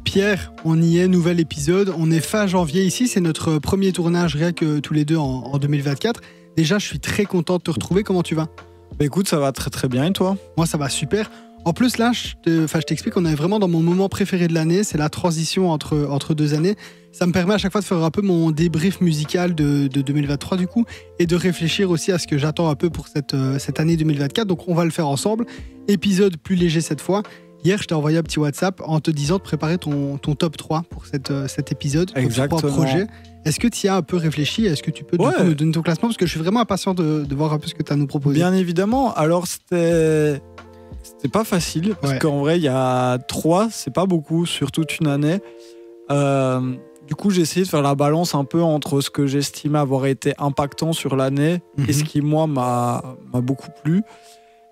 Pierre, on y est, nouvel épisode. On est fin janvier ici, c'est notre premier tournage rien que tous les deux en 2024. Déjà, je suis très content de te retrouver. Comment tu vas ? Bah écoute, ça va très très bien et toi ? Moi, ça va super. En plus, là, je t'explique, on est vraiment dans mon moment préféré de l'année. C'est la transition entre deux années. Ça me permet à chaque fois de faire un peu mon débrief musical de 2023 du coup et de réfléchir aussi à ce que j'attends un peu pour cette année 2024. Donc, on va le faire ensemble. Épisode plus léger cette fois. Hier, je t'ai envoyé un petit WhatsApp en te disant de préparer ton top 3 pour cet épisode. Exactement. Top 3 projets. Est-ce que tu y as un peu réfléchi ? Est-ce que tu peux du coup, me donner ton classement ? Parce que je suis vraiment impatient de voir un peu ce que tu as à nous proposer. Bien évidemment. Alors, c'était pas facile. Parce qu'en vrai, il y a 3, c'est pas beaucoup sur toute une année. Du coup, j'ai essayé de faire la balance un peu entre ce que j'estimais avoir été impactant sur l'année et ce qui, moi, m'a beaucoup plu.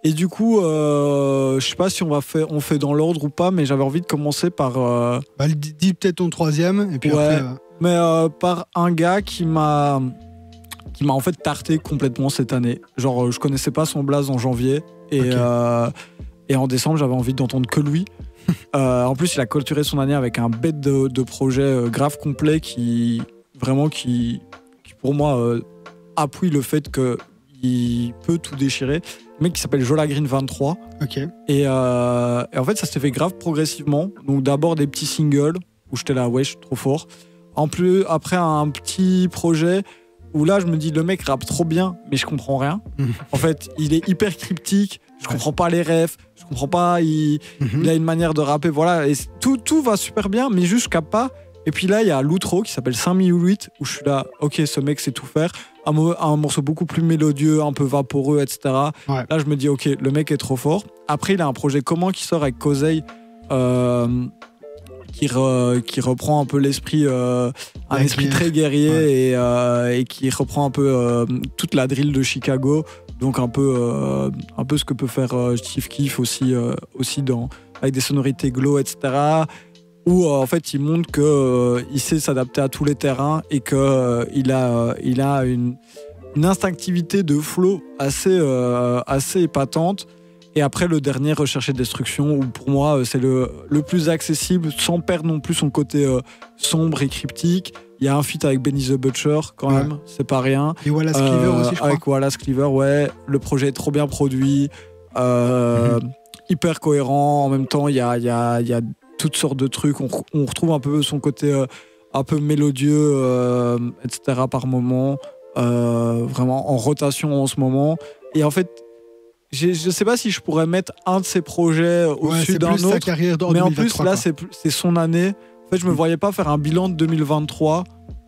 Et du coup, je sais pas si on fait dans l'ordre ou pas, mais j'avais envie de commencer par... dis peut-être ton troisième, et puis après... Mais par un gars qui m'a en fait tarté complètement cette année. Genre, je connaissais pas son blaze en janvier, et en décembre, j'avais envie d'entendre que lui. En plus, il a clôturé son année avec un bête de projet grave complet qui pour moi, appuie le fait qu'il peut tout déchirer. Le mec qui s'appelle Jolagreen 23. Et en fait, ça s'est fait grave progressivement. Donc d'abord des petits singles où j'étais là, ouais, je suis trop fort. En plus, après un petit projet où là, je me dis, le mec rappe trop bien, mais je comprends rien. En fait, il est hyper cryptique. Je comprends pas les refs. Je comprends pas. Il a une manière de rapper. Voilà. Et tout va super bien, mais juste je capte pas. Et puis là, il y a l'outro qui s'appelle 5008 où je suis là, ok, ce mec sait tout faire. Un morceau beaucoup plus mélodieux, un peu vaporeux, etc. Là, je me dis, ok, le mec est trop fort. Après, il a un projet commun qui sort avec Kosei, qui reprend un peu l'esprit, un esprit très guerrier et qui reprend un peu toute la drill de Chicago. Donc un peu ce que peut faire Chief Keef aussi avec des sonorités glow, etc. Où en fait il montre qu'il sait s'adapter à tous les terrains et qu'il a une instinctivité de flow assez épatante. Et après le dernier, Rechercher Destruction, où pour moi c'est le plus accessible sans perdre non plus son côté sombre et cryptique. Il y a un feat avec Benny the Butcher quand même, c'est pas rien. Et Wallace Cleaver aussi, je crois. Avec Wallace Cleaver, ouais. Le projet est trop bien produit, hyper cohérent. En même temps, il y a toutes sortes de trucs. On retrouve un peu son côté un peu mélodieux, etc. par moment. Vraiment en rotation en ce moment. Et en fait, je sais pas si je pourrais mettre un de ces projets au-dessus d'un autre. Sa carrière mais en plus, là, c'est son année. En fait, je me voyais pas faire un bilan de 2023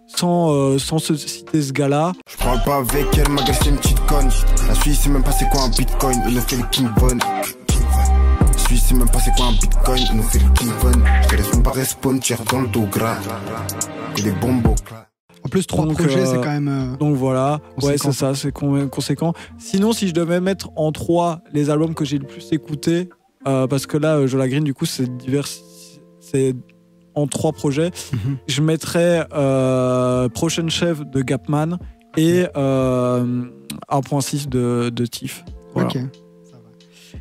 sans se citer ce gars-là. Je parle pas avec elle, ma gueule c'est une petite conne. La Suisse c'est même pas c'est quoi un bitcoin, il nous fait le King Von. La Suisse c'est même pas c'est quoi un bitcoin, il nous fait le King Von. Je te laisse même pas respawn, tire dans le dos gras. Que des bombos. En plus, 3 projets, c'est quand même... donc voilà, ouais, c'est ça, c'est conséquent. Sinon, si je devais mettre en 3 les albums que j'ai le plus écoutés, parce que là, Jolagreen, du coup, c'est en 3 projets, je mettrais Prochain Chef de Gapman et 1.6 de Tiff. Voilà. Ok, ça va.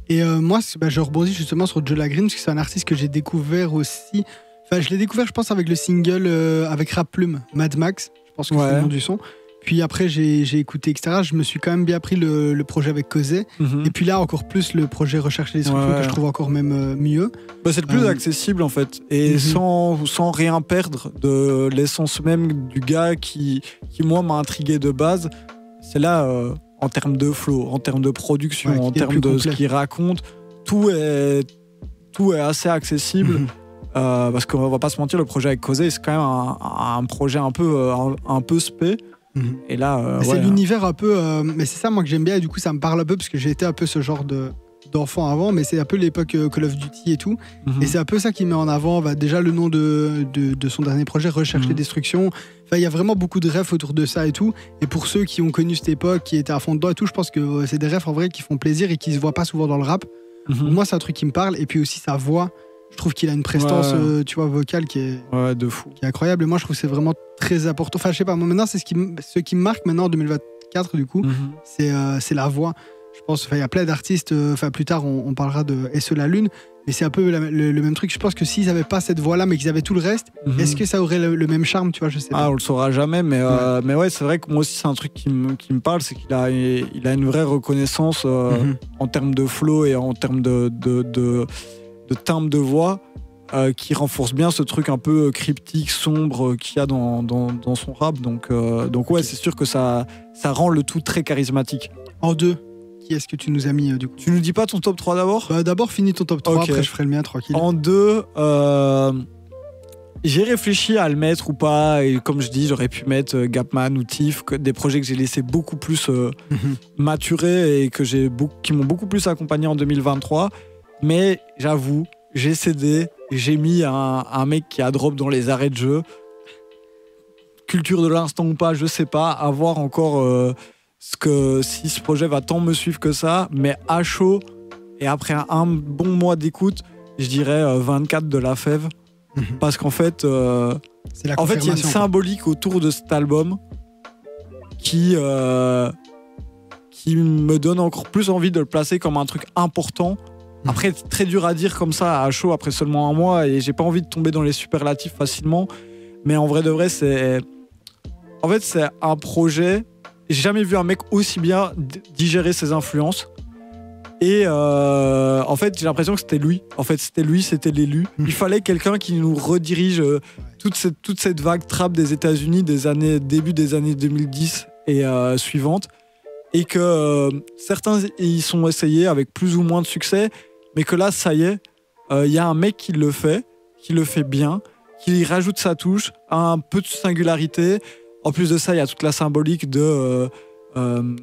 Et moi, je rebondis justement sur Jolagreen, parce que c'est un artiste que j'ai découvert aussi... Enfin, je l'ai découvert, je pense, avec le single avec Rap Plume, Mad Max. Je pense que c'est le nom du son. Puis après, j'ai écouté, etc. Je me suis quand même bien pris le projet avec Kosei. Et puis là, encore plus le projet Rechercher Destruction, que je trouve encore même mieux. C'est le plus accessible, en fait. Et sans rien perdre de l'essence même du gars qui moi, m'a intrigué de base. C'est là, en termes de flow, en termes de production, en termes de ce qu'il raconte, tout est assez accessible. Parce qu'on va pas se mentir, le projet avec Kosei, c'est quand même un projet un peu spé. Et là, c'est l'univers un peu. Mais c'est ça, moi, que j'aime bien. Et du coup, ça me parle un peu parce que j'ai été un peu ce genre d'enfant avant. Mais c'est un peu l'époque Call of Duty et tout. Et c'est un peu ça qui met en avant déjà le nom de son dernier projet, Rechercher Destruction. Enfin, il y a vraiment beaucoup de refs autour de ça et tout. Et pour ceux qui ont connu cette époque, qui étaient à fond dedans et tout, je pense que c'est des refs en vrai qui font plaisir et qui se voient pas souvent dans le rap. Pour moi, c'est un truc qui me parle. Et puis aussi sa voix. Je trouve qu'il a une prestance, tu vois, vocale qui est de fou, qui est incroyable. Et moi, je trouve que c'est vraiment très important. Enfin, je sais pas. Moi, maintenant, c'est ce qui me marque maintenant en 2024, du coup, c'est la voix. Je pense. Enfin, il y a plein d'artistes. Enfin, plus tard, on parlera de SE La Lune. mais c'est un peu le même truc. Je pense que s'ils n'avaient pas cette voix-là, mais qu'ils avaient tout le reste, est-ce que ça aurait le même charme, tu vois, je sais pas. On le saura jamais, mais ouais, c'est vrai que moi aussi, c'est un truc qui me parle, c'est qu'il a une vraie reconnaissance en termes de flow et en termes de timbre de voix. Qui renforce bien ce truc un peu cryptique, sombre qu'il y a dans son rap. Donc ouais, c'est sûr que ça rend le tout très charismatique. En 2, qui est-ce que tu nous as mis du coup ? Tu nous dis pas ton top 3 d'abord ? D'abord, finis ton top 3, okay. Après je ferai le mien tranquille. En 2, j'ai réfléchi à le mettre ou pas, et comme je dis, j'aurais pu mettre Gapman ou Tiff, des projets que j'ai laissé beaucoup plus maturer et qui m'ont beaucoup plus accompagné en 2023. Mais j'avoue, j'ai cédé. J'ai mis un mec qui a drop dans les arrêts de jeu. Culture de l'instant ou pas, je sais pas. À voir encore si ce projet va tant me suivre que ça. Mais à chaud, et après un bon mois d'écoute, je dirais 24 de La Fève. Parce qu'en fait, il y a une symbolique autour de cet album qui me donne encore plus envie de le placer comme un truc important. Après, c'est très dur à dire comme ça à chaud après seulement un mois, et j'ai pas envie de tomber dans les superlatifs facilement. Mais en vrai de vrai, c'est un projet. J'ai jamais vu un mec aussi bien digérer ses influences. Et en fait, j'ai l'impression que c'était lui. En fait, c'était l'élu. Il fallait quelqu'un qui nous redirige toute cette vague trap des États-Unis début des années 2010 et suivantes. Et que certains y sont essayés avec plus ou moins de succès. Mais que là, ça y est, y a un mec qui le fait bien, qui rajoute sa touche, un peu de singularité. En plus de ça, il y a toute la symbolique de...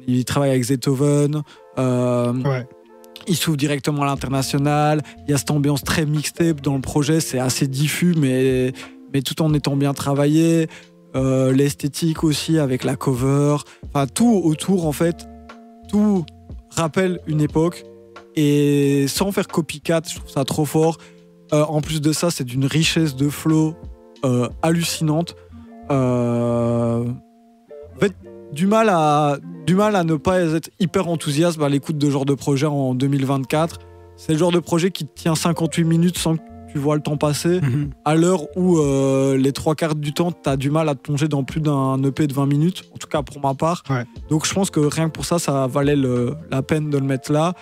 il travaille avec Beethoven, il s'ouvre directement à l'international, il y a cette ambiance très mixtape dans le projet, c'est assez diffus, mais tout en étant bien travaillé. L'esthétique aussi, avec la cover, enfin tout autour, en fait, tout rappelle une époque. Et sans faire copycat, je trouve ça trop fort. En plus de ça, c'est d'une richesse de flow hallucinante. En fait, du mal à ne pas être hyper enthousiaste à l'écoute de ce genre de projet en 2024. C'est le genre de projet qui te tient 58 minutes sans que tu vois le temps passer. À l'heure où les 3/4 du temps, tu as du mal à te plonger dans plus d'un EP de 20 minutes. En tout cas, pour ma part. Ouais. Donc, je pense que rien que pour ça, ça valait la peine de le mettre là.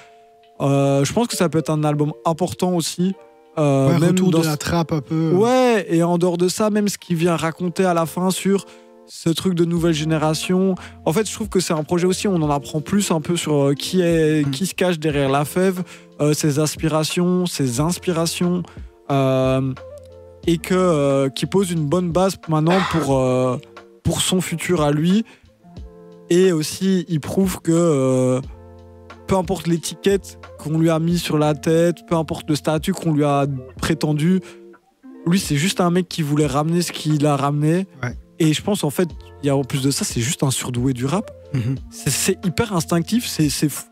Je pense que ça peut être un album important aussi. Même retour de la trappe un peu. Ouais, et en dehors de ça, même ce qu'il vient raconter à la fin sur ce truc de nouvelle génération. En fait, je trouve que c'est un projet aussi où on en apprend plus un peu sur qui se cache derrière La Fève, ses aspirations, ses inspirations, et qui pose une bonne base maintenant pour son futur à lui. Et aussi, il prouve que peu importe l'étiquette qu'on lui a mis sur la tête, peu importe le statut qu'on lui a prétendu, lui, c'est juste un mec qui voulait ramener ce qu'il a ramené. Ouais. Et je pense, en fait, en plus de ça, c'est juste un surdoué du rap. C'est hyper instinctif.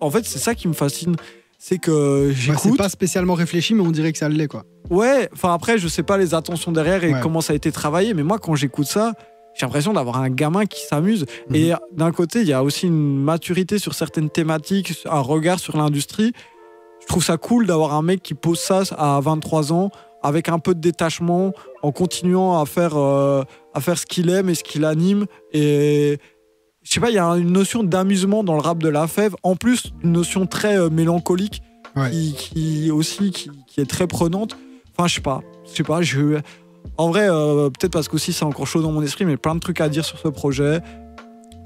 En fait, c'est ça qui me fascine. C'est que j'écoute... c'est pas spécialement réfléchi, mais on dirait que ça l'est, quoi. Ouais, enfin après, je sais pas les intentions derrière et comment ça a été travaillé, mais moi, quand j'écoute ça, j'ai l'impression d'avoir un gamin qui s'amuse. Et d'un côté, il y a aussi une maturité sur certaines thématiques, un regard sur l'industrie. Je trouve ça cool d'avoir un mec qui pose ça à 23 ans, avec un peu de détachement, en continuant à faire ce qu'il aime et ce qu'il anime. Et je sais pas, il y a une notion d'amusement dans le rap de La Fève, en plus une notion très mélancolique qui est très prenante. Enfin, je sais pas, en vrai, peut-être parce qu'aussi c'est encore chaud dans mon esprit, mais plein de trucs à dire sur ce projet.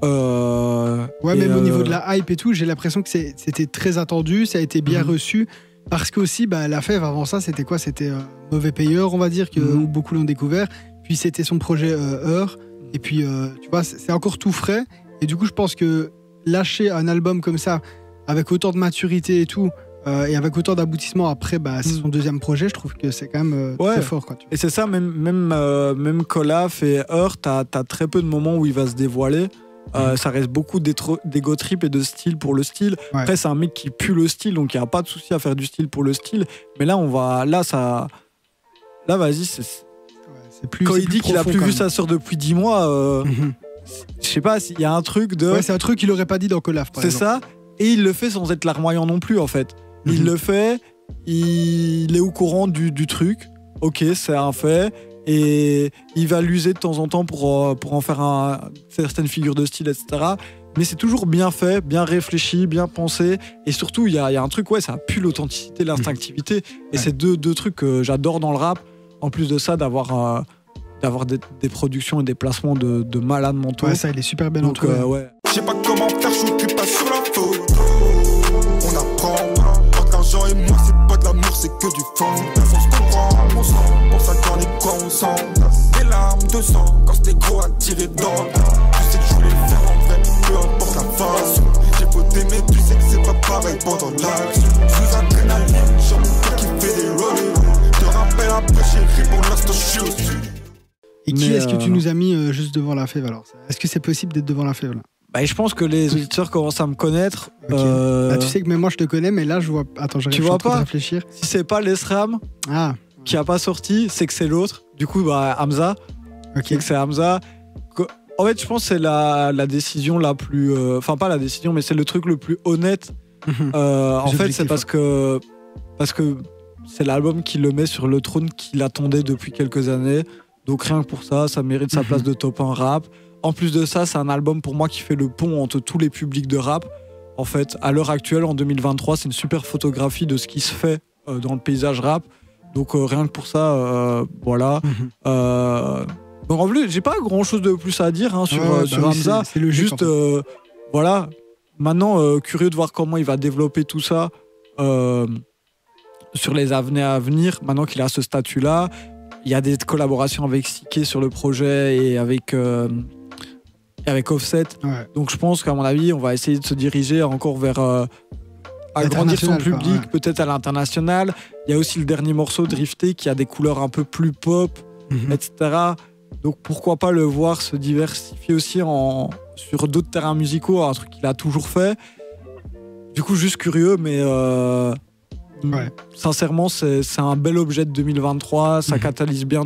Même au niveau de la hype et tout, j'ai l'impression que c'était très attendu, ça a été bien reçu. Parce que aussi, La Fève, avant ça, c'était quoi ? C'était Mauvais Payeur, on va dire, où beaucoup l'ont découvert. Puis c'était son projet Heure. Et puis, tu vois, c'est encore tout frais. Et du coup, je pense que lâcher un album comme ça, avec autant de maturité et tout, et avec autant d'aboutissement après, c'est son deuxième projet, je trouve que c'est quand même très fort. Quoi, et c'est ça, même Colaf et Heure, t'as très peu de moments où il va se dévoiler. Ça reste beaucoup d'ego trip et de style pour le style. Ouais. Après, c'est un mec qui pue le style, donc il n'y a pas de souci à faire du style pour le style. Mais là, vas-y, c'est plus. Quand il dit qu'il a plus vu sa sœur depuis 10 mois, je sais pas s'il y a un truc de. Ouais, c'est un truc qu'il aurait pas dit dans Colaf. C'est ça, et il le fait sans être larmoyant non plus, en fait. Il le fait, il est au courant du truc. Ok, c'est un fait. Et il va l'user de temps en temps pour en faire certaines figures de style, etc. Mais c'est toujours bien fait, bien réfléchi, bien pensé. Et surtout, il y a un truc, ça pue l'authenticité, l'instinctivité. Et c'est deux trucs que j'adore dans le rap. En plus de ça, d'avoir des productions et des placements de malades mentaux. Ouais, ça, il est super bien entouré. Je sais pas comment faire, je suis pas sur la faute. On apprend, pas qu'argent et moi, c'est pas de l'amour, c'est que du fond. On se comprend, on sent, pour ça qu'on est quoi, on sent. Des larmes de sang, quand c'était gros à tirer dans le tas. Tu sais que je voulais le faire en vrai, peu importe la façon. J'ai voté, mais tu sais que c'est pas pareil pendant l'action. Sous adrénaline, j'ai mon cœur qui fait des rolling. Te rappelle après, chérie, pour l'instant, je suis au-dessus. Et qui est-ce que tu nous as mis juste devant la fève alors? Est-ce que c'est possible d'être devant la fève là? Je pense que les auditeurs commencent à me connaître. Okay. Tu sais que même moi je te connais, mais là je vois. Attends, je suis en train de réfléchir. Si c'est pas l'ESRAM qui a pas sorti, c'est que c'est l'autre. Du coup, Hamza. C'est que c'est Hamza. En fait, je pense que c'est la décision la plus. Enfin, pas la décision, mais c'est le truc le plus honnête. En fait, c'est parce que c'est l'album qui le met sur le trône qu'il attendait depuis quelques années. Donc rien que pour ça, ça mérite sa place de top 1 rap. En plus de ça, c'est un album pour moi qui fait le pont entre tous les publics de rap. En fait, à l'heure actuelle, en 2023, c'est une super photographie de ce qui se fait dans le paysage rap. Donc rien que pour ça, voilà. Donc en plus, j'ai pas grand chose de plus à dire sur Hamza. C'est logique, juste, voilà. Maintenant, curieux de voir comment il va développer tout ça sur les années à venir. Maintenant qu'il a ce statut-là, il y a des collaborations avec Siké sur le projet et avec Offset. Ouais. Donc je pense qu'à mon avis, on va essayer de se diriger encore vers agrandir son public, peut-être à l'international. Il y a aussi le dernier morceau, Drifté, qui a des couleurs un peu plus pop, etc. Donc pourquoi pas le voir se diversifier aussi sur d'autres terrains musicaux, un truc qu'il a toujours fait. Du coup, juste curieux, mais sincèrement, c'est un bel objet de 2023. Ça catalyse bien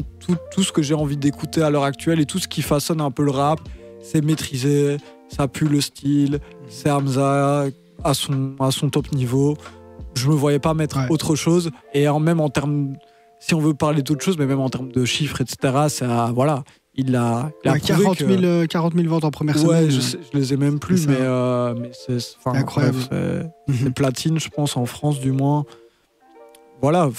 tout ce que j'ai envie d'écouter à l'heure actuelle et tout ce qui façonne un peu le rap. C'est maîtrisé, ça pue le style, c'est Hamza à son top niveau. Je me voyais pas mettre autre chose. Et même en termes, si on veut parler d'autre chose, mais même en termes de chiffres, etc., ça, voilà. Il a 40 000 ventes en première semaine. Ouais, je les ai même plus, mais c'est incroyable. C'est platine, je pense, en France du moins. Voilà,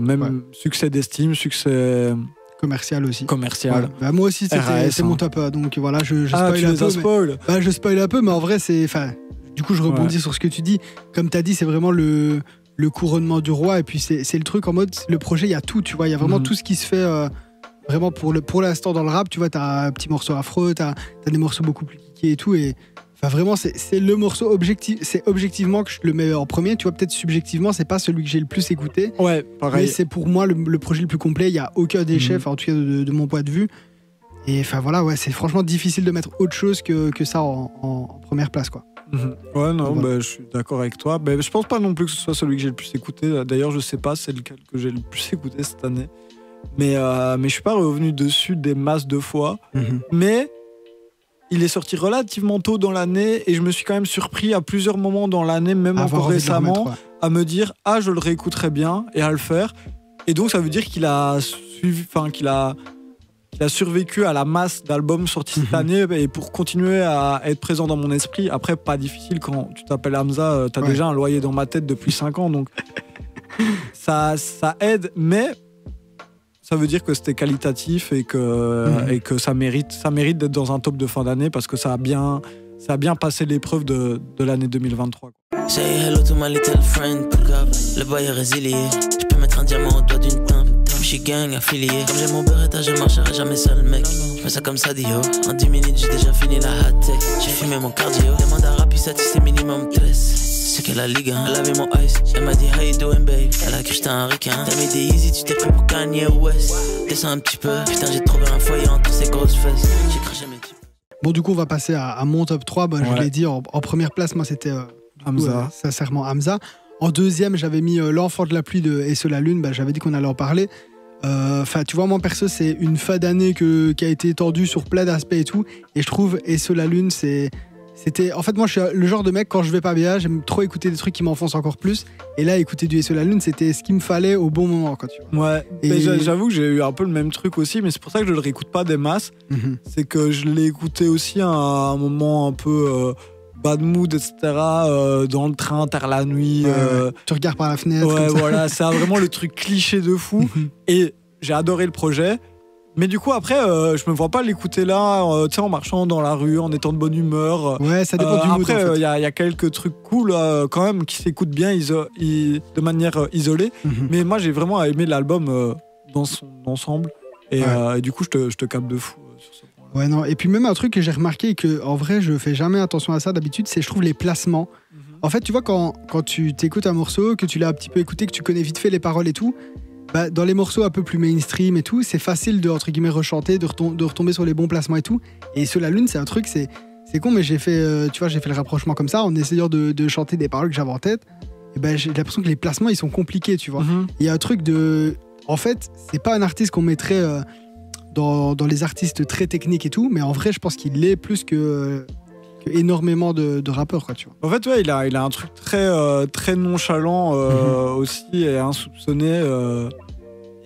même succès d'estime, succès commercial aussi. Commercial. Ouais. Moi aussi, c'est mon top 1. Donc voilà, je spoil un peu. Je spoil un peu, mais en vrai, du coup, je rebondis sur ce que tu dis. Comme tu as dit, c'est vraiment le couronnement du roi. Et puis, c'est le truc en mode, le projet, il y a tout, tu vois. Il y a vraiment tout ce qui se fait vraiment pour l'instant dans le rap. Tu vois, tu as un petit morceau afro, tu as des morceaux beaucoup plus kickés et tout. Et vraiment, c'est le morceau c'est objectivement que je le mets en premier. Tu vois, peut-être subjectivement, c'est pas celui que j'ai le plus écouté. Ouais, pareil. Mais c'est pour moi le projet le plus complet. Il n'y a aucun déchet, en tout cas de mon point de vue. Et voilà, c'est franchement difficile de mettre autre chose que ça en première place, quoi. Ouais, non, je suis d'accord avec toi. Je pense pas non plus que ce soit celui que j'ai le plus écouté. D'ailleurs, je sais pas, c'est lequel que j'ai le plus écouté cette année. Mais je suis pas revenu dessus des masses de fois. Mais il est sorti relativement tôt dans l'année et je me suis quand même surpris à plusieurs moments dans l'année, même encore récemment, à me dire je le réécouterai bien et à le faire. Et donc ça veut dire qu'il a survécu à la masse d'albums sortis cette année et pour continuer à être présent dans mon esprit. Après, pas difficile quand tu t'appelles Hamza, t'as déjà un loyer dans ma tête depuis 5 ans, donc ça aide, mais ça veut dire que c'était qualitatif et que ça mérite d'être dans un top de fin d'année parce que ça a bien passé l'épreuve de l'année 2023. Say hello to my little friend, pick up, le boy est résilié. Je peux mettre un diamant au doigt d'une teinte. Je suis gang affilié. Comme j'ai mon Beretta, je marcherai jamais seul, mec. Je fais ça comme ça, Dio. En 10 minutes, j'ai déjà fini la hâte. J'ai fumé mon cardio. Demande à Rapissat, c'est minimum 13. C'est qu'elle a Ligue 1. Elle avait mon ice. Elle m'a dit, how you doing, babe? Elle a cru que j'étais un requin. T'as mis des easy, tu t'es pris pour Kanye West. Descends un petit peu. Putain, j'ai trouvé un foyer entre ces grosses fesses. J'ai craché mes types. Bon, du coup, on va passer à mon top 3. Je l'ai dit, en première place, moi, c'était Hamza. Sincèrement, Hamza. En deuxième, j'avais mis L'Enfant de la pluie de Et sur la lune. J'avais dit qu'on allait en parler. Tu vois, moi perso, c'est une fin d'année qui a été tendue sur plein d'aspects et tout. Et je trouve Et sur la lune, c'est En fait, moi, je suis le genre de mec, quand je vais pas bien, j'aime trop écouter des trucs qui m'enfoncent encore plus. Et là, écouter du SO La Lune, c'était ce qu'il me fallait au bon moment, quoi, tu vois. Ouais, et j'avoue que j'ai eu un peu le même truc aussi, mais c'est pour ça que je le réécoute pas des masses. C'est que je l'ai écouté aussi à un moment un peu bad mood, etc. Dans le train, tard la nuit. Tu regardes par la fenêtre. Ouais, comme ça. voilà, c'est vraiment le truc cliché de fou. Et j'ai adoré le projet. Mais du coup, après, je me vois pas l'écouter là, tu sais, en marchant dans la rue, en étant de bonne humeur. Ouais, ça dépend du mood. Après, en fait. y a quelques trucs cool quand même qui s'écoutent bien de manière isolée. Mais moi, j'ai vraiment aimé l'album dans son ensemble. Et du coup, je te capte de fou sur ce point. Ouais, non. Et puis même un truc que j'ai remarqué et que en vrai, je fais jamais attention à ça d'habitude, c'est je trouve les placements. En fait, tu vois, quand tu t'écoutes un morceau, que tu l'as un petit peu écouté, que tu connais vite fait les paroles et tout, bah, dans les morceaux un peu plus mainstream et tout, c'est facile de, entre guillemets, rechanter, de retomber sur les bons placements et tout. Et sur La Lune, c'est un truc, c'est con, mais j'ai fait, tu vois, j'ai fait le rapprochement comme ça, en essayant de chanter des paroles que j'avais en tête. Et ben, j'ai l'impression que les placements, ils sont compliqués, tu vois. Il y a un truc de... En fait, c'est pas un artiste qu'on mettrait dans les artistes très techniques et tout, mais en vrai, je pense qu'il l'est plus que énormément de rappeurs, quoi, tu vois. En fait, ouais, il a un truc très nonchalant aussi et insoupçonné.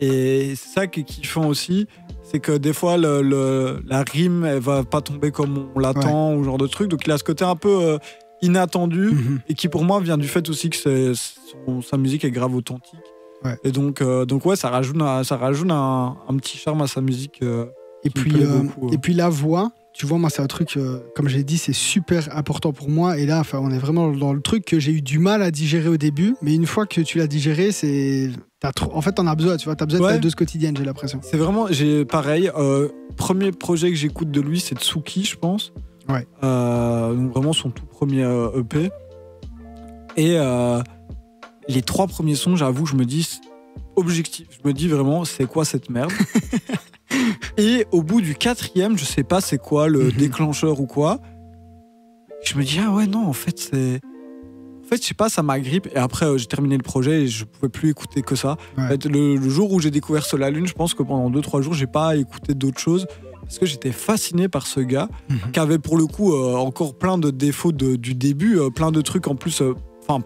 Et c'est ça qui est kiffant aussi, c'est que des fois, la rime, elle va pas tomber comme on l'attend, ou genre de truc. Donc, il a ce côté un peu inattendu et qui, pour moi, vient du fait aussi que sa musique est grave authentique. Ouais. Et donc ouais, ça rajoute un petit charme à sa musique. Et puis la voix, tu vois, moi, c'est un truc, comme j'ai dit, c'est super important pour moi. Et là, on est vraiment dans le truc que j'ai eu du mal à digérer au début. Mais une fois que tu l'as digéré, en fait, t'en as besoin, tu vois. T'as besoin de ta dose quotidienne, j'ai l'impression. C'est vraiment, pareil, premier projet que j'écoute de lui, c'est Tsuki, je pense. Ouais. Donc vraiment son tout premier EP. Et les 3 premiers sons, j'avoue, je me dis, objectif, je me dis vraiment, c'est quoi cette merde? Et au bout du 4e, je sais pas c'est quoi le déclencheur ou quoi, je me dis ah ouais non en fait je sais pas, ça m'agrippe. Et après j'ai terminé le projet et je pouvais plus écouter que ça. En fait, le jour où j'ai découvert Sur La Lune, je pense que pendant 2-3 jours j'ai pas écouté d'autres choses parce que j'étais fasciné par ce gars qui avait pour le coup encore plein de défauts du début, plein de trucs en plus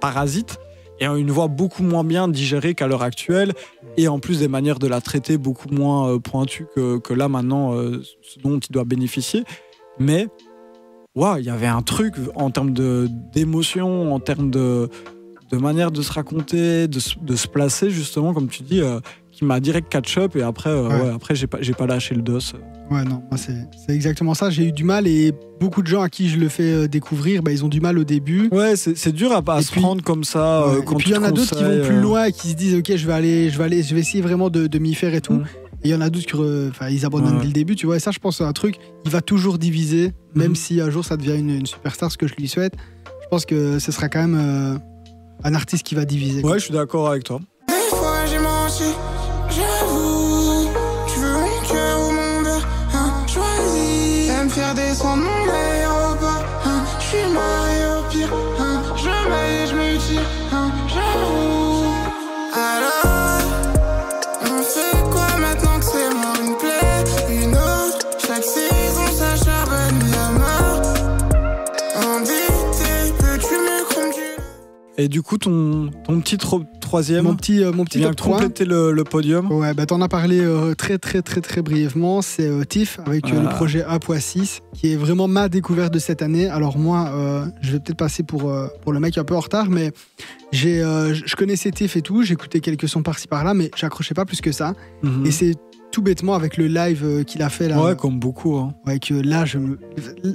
parasites. Et une voix beaucoup moins bien digérée qu'à l'heure actuelle, et en plus des manières de la traiter beaucoup moins pointues que là maintenant, ce dont il doit bénéficier. Mais il y avait un truc en termes d'émotion, en termes de manière de se raconter, de se placer justement, comme tu dis, qui m'a direct catch-up, et après, après j'ai pas lâché le dos. Ouais, non, moi c'est exactement ça. J'ai eu du mal, et beaucoup de gens à qui je le fais découvrir, ils ont du mal au début. Ouais, c'est dur à se prendre comme ça. Et puis il y en a d'autres qui vont plus loin et qui se disent ok, je vais essayer vraiment de m'y faire et tout. Et il y en a d'autres qui ils abandonnent dès le début, tu vois. Et ça, je pense, c'est un truc, il va toujours diviser, même si un jour ça devient une superstar, ce que je lui souhaite. Je pense que ce sera quand même un artiste qui va diviser. Ouais, je suis d'accord avec toi. Des fois j'ai menti, j'avoue. Tu veux mon cœur ou mon beurre, choisis. Aime faire descendre mon aéroport, je suis marié au pire, je m'aille et je me tire, j'avoue. Alors, on fait quoi maintenant que c'est mort? Une plaie, une autre, chaque saison ça charbonne à mort. On dit, peux-tu me comprendre? Et du coup, ton petit troisième, mon petit vient top 3. compléter le podium. Ouais, t'en as parlé très très très très brièvement. C'est Tiff avec le projet 1.6 qui est vraiment ma découverte de cette année. Alors moi, je vais peut-être passer pour le mec un peu en retard, mais je connaissais Tiff et tout, j'écoutais quelques sons par-ci par-là, mais j'accrochais pas plus que ça. Et c'est tout bêtement avec le live qu'il a fait là. Ouais, comme beaucoup. Ouais, que là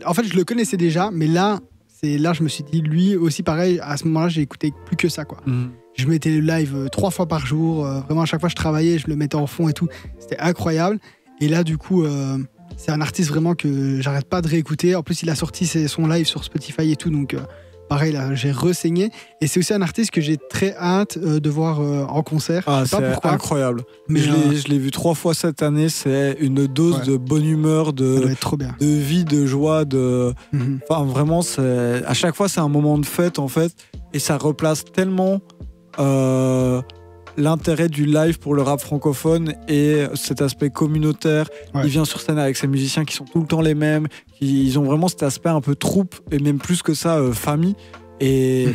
en fait je le connaissais déjà, mais là je me suis dit, lui aussi pareil, à ce moment-là j'ai écouté plus que ça, quoi. Je mettais le live 3 fois par jour, vraiment à chaque fois je travaillais, je le mettais en fond et tout, c'était incroyable. Et là du coup c'est un artiste vraiment que j'arrête pas de réécouter. En plus il a sorti son live sur Spotify et tout, donc pareil là j'ai resaigné. Et c'est aussi un artiste que j'ai très hâte de voir en concert. Ah, je sais pas c'est pourquoi, incroyable. Mais je l'ai vu 3 fois cette année, c'est une dose de bonne humeur, ça doit être trop bien. de vie, de joie, enfin vraiment à chaque fois c'est un moment de fête en fait, et ça replace tellement l'intérêt du live pour le rap francophone et cet aspect communautaire. Ouais. Il vient sur scène avec ses musiciens qui sont tout le temps les mêmes. Ils ont vraiment cet aspect un peu troupe et même plus que ça, famille. Et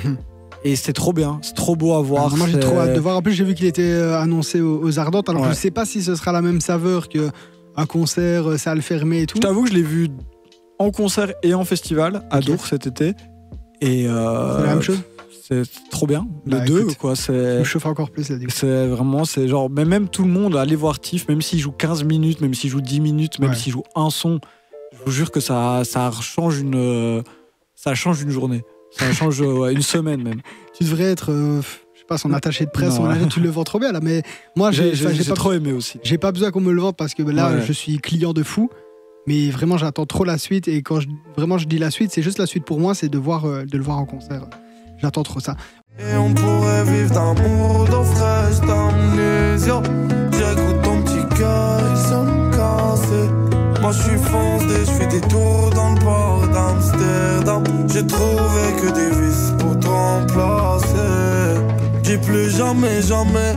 c'est trop bien, c'est trop beau à voir. Moi j'ai trop hâte de voir. En plus j'ai vu qu'il était annoncé aux Ardentes. Alors je sais pas si ce sera la même saveur qu'un concert, salle fermée et tout. Je t'avoue que je l'ai vu en concert et en festival à Dour cet été. Et c'est la même chose. C'est trop bien, les deux écoute, quoi. Je me chauffe encore plus là. C'est vraiment, c'est genre, mais même tout le monde, allez voir Tiff, même s'il joue 15 minutes, même s'il joue 10 minutes, même s'il joue un son, je vous jure que ça change une journée. Ça change une semaine même. Tu devrais être, je sais pas, son attaché de presse, tu le vends trop bien là. Mais moi, j'ai trop aimé aussi. J'ai pas besoin qu'on me le vende parce que là, je suis client de fou. Mais vraiment, j'attends trop la suite. Et quand je dis la suite, c'est juste la suite pour moi, c'est de le voir en concert. J'attends trop ça. Et on pourrait vivre d'amour, d'eau fraîche, d'amnésia. J'écoute ton petit cœur, il sonne cassé. Moi je suis foncé, je fais des tours dans le port d'Amsterdam. J'ai trouvé que des vis pour te remplacer. Dis plus jamais, jamais.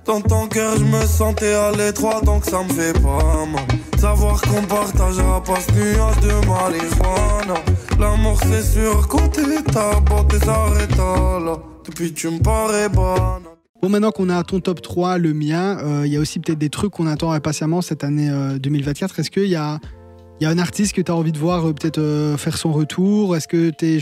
Dans ton cœur je me sentais à l'étroit, donc ça me fait pas mal. Savoir qu'on partagera pas ce nuage de marijuana. L'amour c'est surcoté, ta beauté s'arrêta là. Depuis tu me parais bonne. Bon, maintenant qu'on a ton top 3, le mien, il y a aussi peut-être des trucs qu'on attend impatiemment cette année 2024. Est-ce qu'il y a un artiste que tu as envie de voir peut-être faire son retour? Est-ce que tu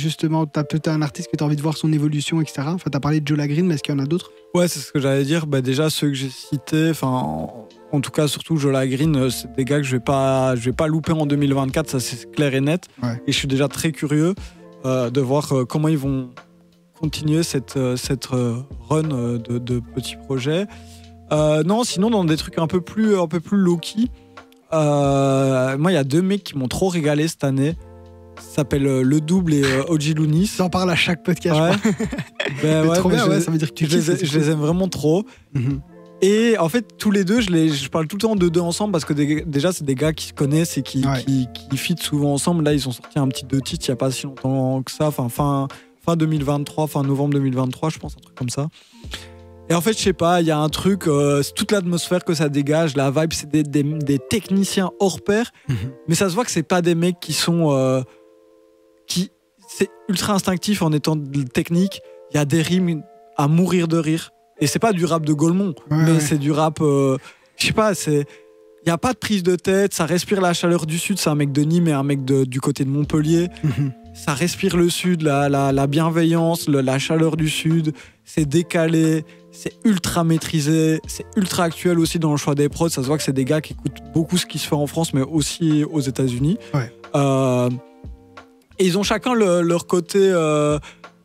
as peut-être un artiste que tu as envie de voir son évolution, etc. Enfin, tu as parlé de Joe Lagreen, mais est-ce qu'il y en a d'autres? Ouais, c'est ce que j'allais dire. Bah, déjà, ceux que j'ai cités, en tout cas, surtout Joe Lagreen, c'est des gars que je vais pas louper en 2024, ça c'est clair et net. Ouais. Et je suis déjà très curieux de voir comment ils vont continuer cette run de petits projets. Non, sinon, dans des trucs un peu plus low-key, moi, il y a 2 mecs qui m'ont trop régalé cette année. Ça s'appelle Le Double et OG Lounis. Ça en parle à chaque podcast, ouais. Ben ouais, trop bien, ça veut dire que tu kiffes. Je les aime vraiment trop. Et en fait, tous les deux, je parle tout le temps de deux ensemble parce que déjà, c'est des gars qui se connaissent et qui fit souvent ensemble. Là, ils ont sorti un petit 2 titres il n'y a pas si longtemps que ça, fin 2023, fin novembre 2023, je pense, un truc comme ça. Et en fait, je sais pas, il y a un truc, c'est toute l'atmosphère que ça dégage, la vibe, c'est des techniciens hors pair, mais ça se voit que c'est pas des mecs qui sont... c'est ultra instinctif en étant technique. Il y a des rimes à mourir de rire. Et c'est pas du rap de Gaulmont, mais c'est du rap... je sais pas, il n'y a pas de prise de tête, ça respire la chaleur du Sud, c'est un mec de Nîmes et un mec du côté de Montpellier. Ça respire le Sud, la bienveillance, la chaleur du Sud, c'est décalé, c'est ultra maîtrisé, c'est ultra actuel aussi dans le choix des prods. Ça se voit que c'est des gars qui écoutent beaucoup ce qui se fait en France, mais aussi aux États-Unis. Et ils ont chacun leur côté...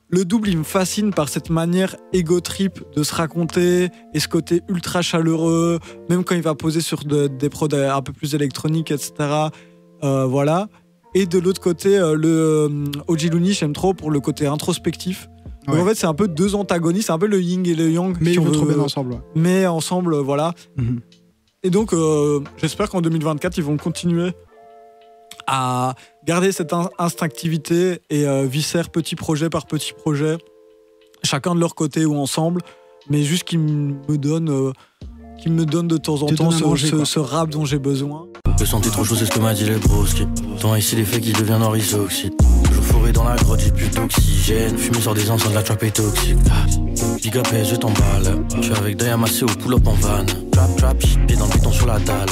Le Double, il me fascine par cette manière ego trip de se raconter et ce côté ultra chaleureux, même quand il va poser sur des prods un peu plus électroniques, etc. Voilà. Et de l'autre côté, le OG Lounis, j'aime trop pour le côté introspectif. Donc en fait, c'est un peu 2 antagonistes, c'est un peu le yin et le yang. Mais ils vont trop bien ensemble. Ouais. Mais ensemble, voilà. Et donc, j'espère qu'en 2024, ils vont continuer à garder cette instinctivité et viscère petit projet par petit projet, chacun de leur côté ou ensemble, mais juste qu'ils me donnent de temps en temps ce rap dont j'ai besoin. Le santé trop chaud, c'est ce que m'a dit les broski. Tant ici les faits qui deviennent en risoxyde. Toujours fourré dans la grotte, j'ai plus d'oxygène. Fumé sur des enceintes, la trap est toxique. Big up, je t'emballe. Je suis avec Daya Massé au pull-up en van. Trap, pied dans le béton sur la dalle.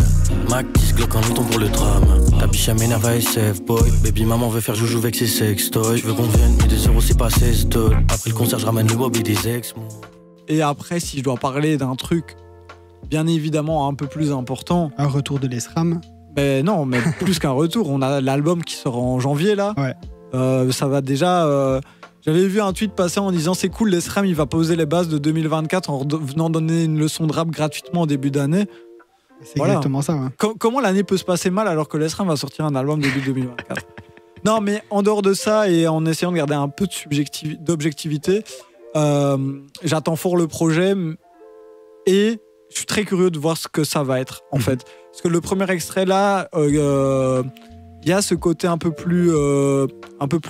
Mac 10 Glock en mouton pour le drame. Ta biche elle m'énerve à SF boy. Baby maman veut faire joujou avec ses sextoys. Je veux qu'on vienne, mais 2 euros c'est pas 16 dollars. Après le concert, je ramène le Bob et des ex. Et après, si je dois parler d'un truc bien évidemment un peu plus important. Un retour de l'ESRAM. Ben non, mais plus qu'un retour. On a l'album qui sort en janvier là. Ouais. Ça va déjà... J'avais vu un tweet passer en disant c'est cool, l'ESRAM il va poser les bases de 2024 en venant donner une leçon de rap gratuitement au début d'année. C'est exactement ça. Ouais. Comment l'année peut se passer mal alors que l'ESRAM va sortir un album début 2024? Non, mais en dehors de ça et en essayant de garder un peu d'objectivité, j'attends fort le projet et je suis très curieux de voir ce que ça va être en fait. Parce que le premier extrait là, il y a ce côté un peu plus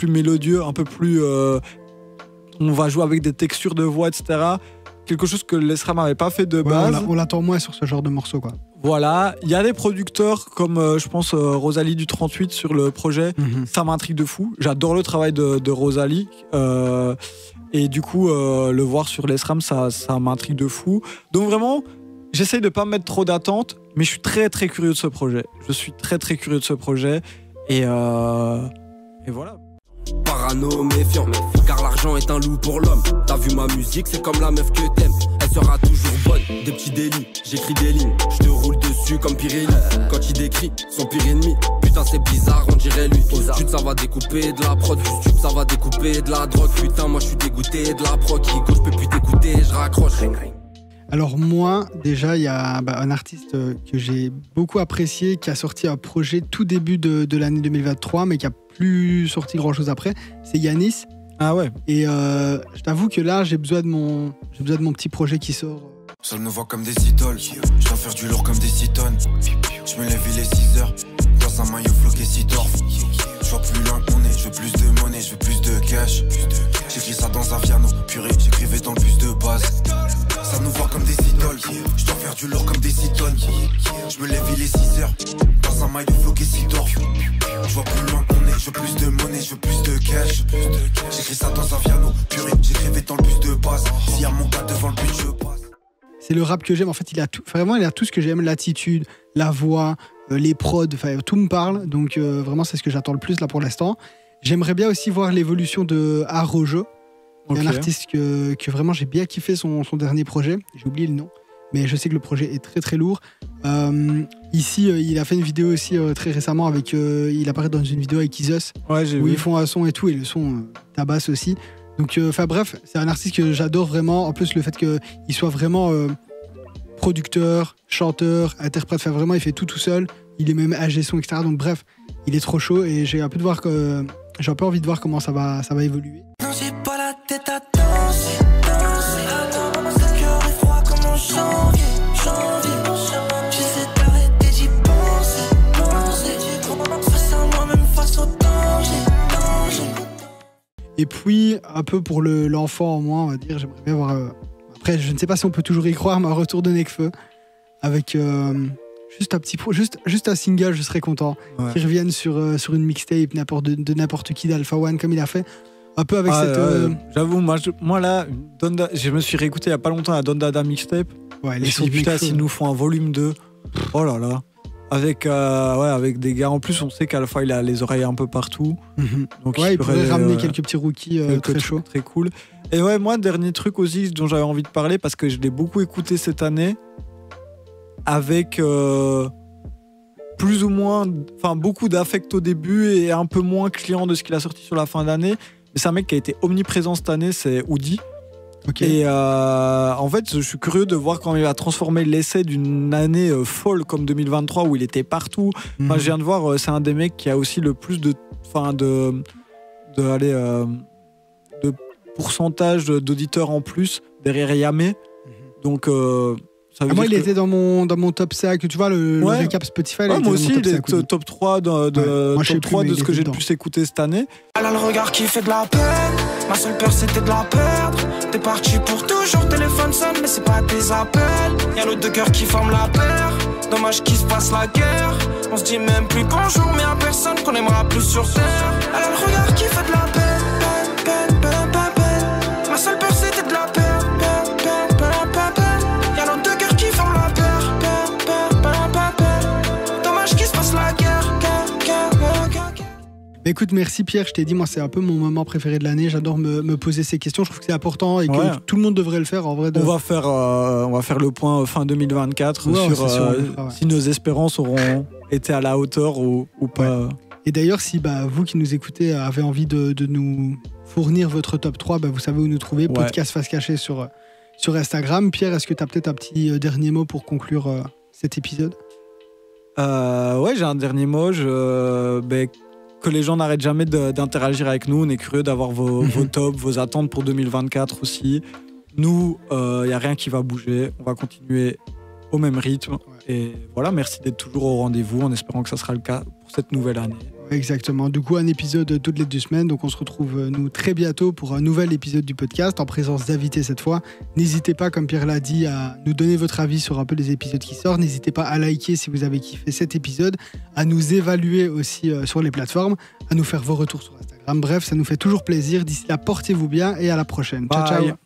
mélodieux, un peu plus... on va jouer avec des textures de voix, etc. quelque chose que l'ESRAM n'avait pas fait de base. On l'attend moins sur ce genre de morceau, quoi. Voilà, il y a des producteurs comme je pense Rosalie du 38 sur le projet, ça m'intrigue de fou. J'adore le travail de Rosalie et du coup le voir sur l'ESRAM ça m'intrigue de fou. Donc vraiment, j'essaye de pas mettre trop d'attentes, mais je suis très très curieux de ce projet. Je suis très très curieux de ce projet et voilà. Parano, méfiant, car l'argent est un loup pour l'homme. T'as vu ma musique, c'est comme la meuf que t'aimes. Elle sera toujours bonne, des petits délits. J'écris des lignes, je te roule dessus comme Pirelli. Quand il décrit son pire ennemi, putain c'est bizarre, on dirait lui. Chut, ça va découper de la prod, chut, ça va découper de la drogue. Putain, moi je suis dégoûté de la prod. Qui je peux plus t'écouter, je raccroche. Alors moi, déjà, il y a un artiste que j'ai beaucoup apprécié, qui a sorti un projet tout début de l'année 2023, mais qui a plus sorti grand-chose après. C'est Yanis. Ah ouais. Et je t'avoue que là, j'ai besoin de mon petit projet qui sort. Seul me voit comme des idoles. Je dois faire du lourd comme des 6 tonnes. Je me lève, il est 6 heures. Dans un maillot floqué 6 torf. Je vois plus loin qu'on est. Je veux plus de monnaie, je veux plus de cash. J'écris ça dans un piano. Purée, j'écrivais dans le bus de base. Ça nous voit comme des idoles. Je dois faire du lourd comme des 6 tonnes. Je me lève, il est 6 heures. Dans un maillot floqué 6 torf. Je vois plus loin qu'on est. Je veux plus de monnaie, je veux plus de cash. J'écris ça dans un piano. Purée, j'écrivais dans le bus de base. S'il y a mon gars devant le but, je passe. C'est le rap que j'aime. En fait, il a tout ce que j'aime. L'attitude, la voix, les prods. Enfin, tout me parle. Donc, vraiment, c'est ce que j'attends le plus là pour l'instant. J'aimerais bien aussi voir l'évolution de Arojo. Okay. Un artiste que vraiment j'ai bien kiffé son dernier projet. J'ai oublié le nom. Mais je sais que le projet est très très lourd. Ici, il a fait une vidéo aussi très récemment avec. Il apparaît dans une vidéo avec Isos. Ouais, où ils font un son et tout. Et le son tabasse aussi. Donc, bref, c'est un artiste que j'adore vraiment. En plus, le fait qu'il soit vraiment producteur, chanteur, interprète, vraiment, il fait tout seul. Il est même ingé son, etc. Donc, bref, il est trop chaud et j'ai un peu envie de voir comment ça va évoluer. Non, j'ai pas la tête à danser. Attends, ce cœur est froid comme en janvier. J'essaie d'arrêter d'y penser. Face à moi-même, face au danger. Et puis, un peu pour l'enfant en moi, on va dire, j'aimerais bien voir... Après, je ne sais pas si on peut toujours y croire, mais un retour de Nekfeu, avec juste un single, je serais content. Ouais. Qu'il revienne sur une mixtape de n'importe qui d'Alpha One, comme il a fait. Un peu avec cette... J'avoue, moi là, je me suis réécouté il n'y a pas longtemps la Don Dada mixtape. Ouais, je me suis dit, putain, s'ils nous font un volume 2, oh là là. Avec des gars, en plus on sait qu'Alpha il a les oreilles un peu partout. Donc il pourrait ramener quelques petits rookies très chauds. Très cool. Et ouais, moi, dernier truc aussi dont j'avais envie de parler, parce que je l'ai beaucoup écouté cette année, avec plus ou moins, beaucoup d'affect au début et un peu moins client de ce qu'il a sorti sur la fin d'année. Mais c'est un mec qui a été omniprésent cette année, c'est Oudi. Okay. Et en fait, je suis curieux de voir comment il va transformer l'essai d'une année folle comme 2023 où il était partout. Je viens de voir, c'est un des mecs qui a aussi le plus de pourcentage d'auditeurs en plus derrière Yamé. Donc ça veut dire il était dans mon top 5, tu vois, le récap Spotify. Moi aussi, il est top 3 de ce que j'ai le plus écouté cette année. Elle a le regard qui fait de la peine. Ma seule peur c'était de la perdre. T'es parti pour toujours, téléphone sonne, mais c'est pas tes appels. Y'a l'autre deux cœurs qui forment la paire. Dommage qu'il se passe la guerre. On se dit même plus bonjour, mais à personne qu'on aimera plus sur terre. Elle a le regard qui fait de la peine. Ma seule peur c'était de la peine. Y'a l'autre deux cœurs qui forment la paire. Dommage qu'il se passe la guerre. Écoute, merci Pierre, je t'ai dit, moi c'est un peu mon moment préféré de l'année, j'adore me poser ces questions, je trouve que c'est important et que tout le monde devrait le faire en vrai. On va faire le point fin 2024 sur si nos espérances auront été à la hauteur ou pas. Ouais. Et d'ailleurs, si vous qui nous écoutez avez envie de nous fournir votre top 3, vous savez où nous trouver, podcast Face Cachée sur Instagram. Pierre, est-ce que tu as peut-être un petit dernier mot pour conclure cet épisode? J'ai un dernier mot, que les gens n'arrêtent jamais d'interagir avec nous. On est curieux d'avoir vos tops, vos attentes pour 2024 aussi. Nous, il n'y a rien qui va bouger. On va continuer au même rythme. Ouais. Et voilà, merci d'être toujours au rendez-vous en espérant que ça sera le cas pour cette nouvelle année. Exactement. Du coup, un épisode toutes les 2 semaines. Donc, on se retrouve, nous, très bientôt pour un nouvel épisode du podcast, en présence d'invités cette fois. N'hésitez pas, comme Pierre l'a dit, à nous donner votre avis sur un peu les épisodes qui sortent. N'hésitez pas à liker si vous avez kiffé cet épisode, à nous évaluer aussi sur les plateformes, à nous faire vos retours sur Instagram. Bref, ça nous fait toujours plaisir. D'ici là, portez-vous bien et à la prochaine. Ciao, ciao.